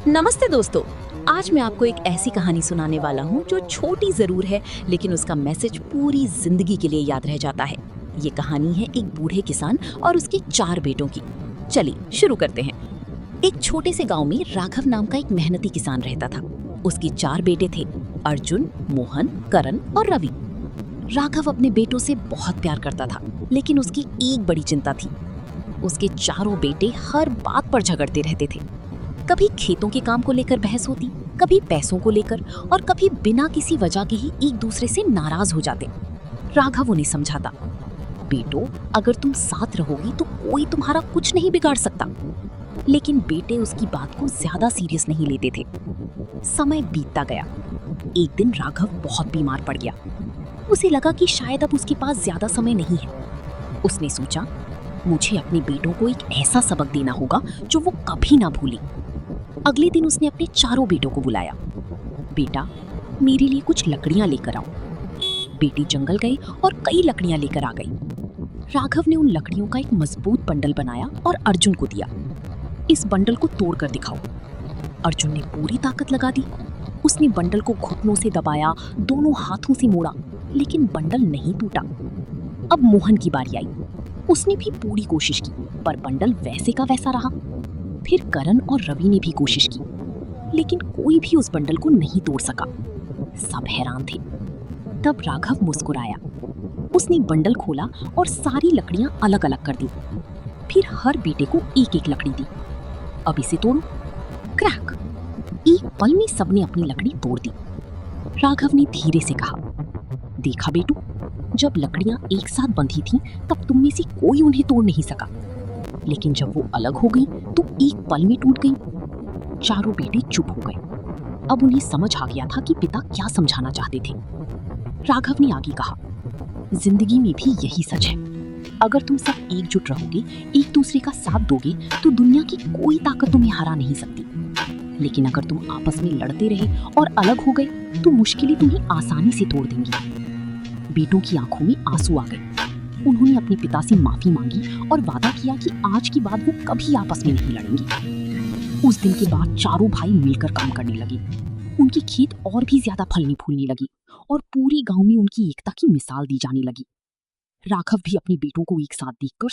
नमस्ते दोस्तों। आज मैं आपको एक ऐसी कहानी सुनाने वाला हूँ जो छोटी जरूर है, लेकिन उसका मैसेज पूरी जिंदगी के लिए याद रह जाता है। ये कहानी है एक बूढ़े किसान और उसके 4 बेटों की। चलिए शुरू करते हैं। एक छोटे से गांव में राघव नाम का एक मेहनती किसान रहता था। उसके 4 बेटे थे, अर्जुन, मोहन, करण और रवि। राघव अपने बेटों से बहुत प्यार करता था, लेकिन उसकी एक बड़ी चिंता थी। उसके चारों बेटे हर बात पर झगड़ते रहते थे। कभी खेतों के काम को लेकर बहस होती, कभी पैसों को लेकर, और कभी बिना किसी वजह के ही एक दूसरे से नाराज हो जाते। राघव उन्हें समझाता, बेटो, अगर तुम साथ रहोगी तो कोई तुम्हारा कुछ नहीं बिगाड़ सकता। लेकिन बेटे उसकी बात को ज्यादा सीरियस नहीं लेते थे। समय बीतता गया। एक दिन राघव बहुत बीमार पड़ गया। उसे लगा कि शायद अब उसके पास ज्यादा समय नहीं है। उसने सोचा, मुझे अपने बेटों को एक ऐसा सबक देना होगा जो वो कभी ना भूलें। अगले दिन उसने अपने चारों बेटों को बुलाया। बेटा, मेरे लिए कुछ लकड़ियां लेकर आओ। बेटे जंगल गए और कई लकड़ियां लेकर आ गई। राघव ने उन लकड़ियों का एक मजबूत बंडल बनाया और अर्जुन को दिया। इस बंडल को तोड़कर दिखाओ। अर्जुन ने पूरी ताकत लगा दी। उसने बंडल को घुटनों से दबाया, दोनों हाथों से मोड़ा, लेकिन बंडल नहीं टूटा। अब मोहन की बारी आई। उसने भी पूरी कोशिश की, पर बंडल वैसे का वैसा रहा। फिर करण और रवि ने भी कोशिश की, लेकिन कोई भी उस बंडल को नहीं तोड़ सका। सब हैरान थे। तब राघव मुस्कुराया। उसने बंडल खोला और सारी लकड़ियां अलग अलग कर दी। फिर हर बेटे को एक एक लकड़ी दी। अब इसे तोड़ो। क्रैक! एक पल में सबने अपनी लकड़ी तोड़ दी। राघव ने धीरे से कहा, देखा बेटू, जब लकड़ियां एक साथ बंधी थीं, तब तुम में से कोई उन्हें तोड़ नहीं सका, लेकिन जब वो अलग हो गई तो एक पल में टूट गई। चारों बेटे चुप हो गए। अब उन्हें समझ आ गया था कि पिता क्या समझाना चाहते थे। राघव ने आगे कहा, जिंदगी में भी यही सच है। अगर तुम सब एकजुट रहोगे, एक दूसरे का साथ दोगे, तो दुनिया की कोई ताकत तुम्हें हरा नहीं सकती। लेकिन अगर तुम आपस में लड़ते रहे और अलग हो गए, तो मुश्किलें तुम्हें आसानी से तोड़ देंगी। बेटों की आंखों में आंसू आ गए। उन्होंने अपने पिता से माफी मांगी और वादा किया कि आज के बाद वो कभी आपस में नहीं लड़ेंगे। उस दिन के बाद चारों भाई मिलकर काम करने लगे। उनकी खेत और भी ज्यादा फलने फूलने लगी और पूरे गांव में उनकी एकता की मिसाल दी जाने लगी। राघव भी अपने बेटों को एक साथ देखकर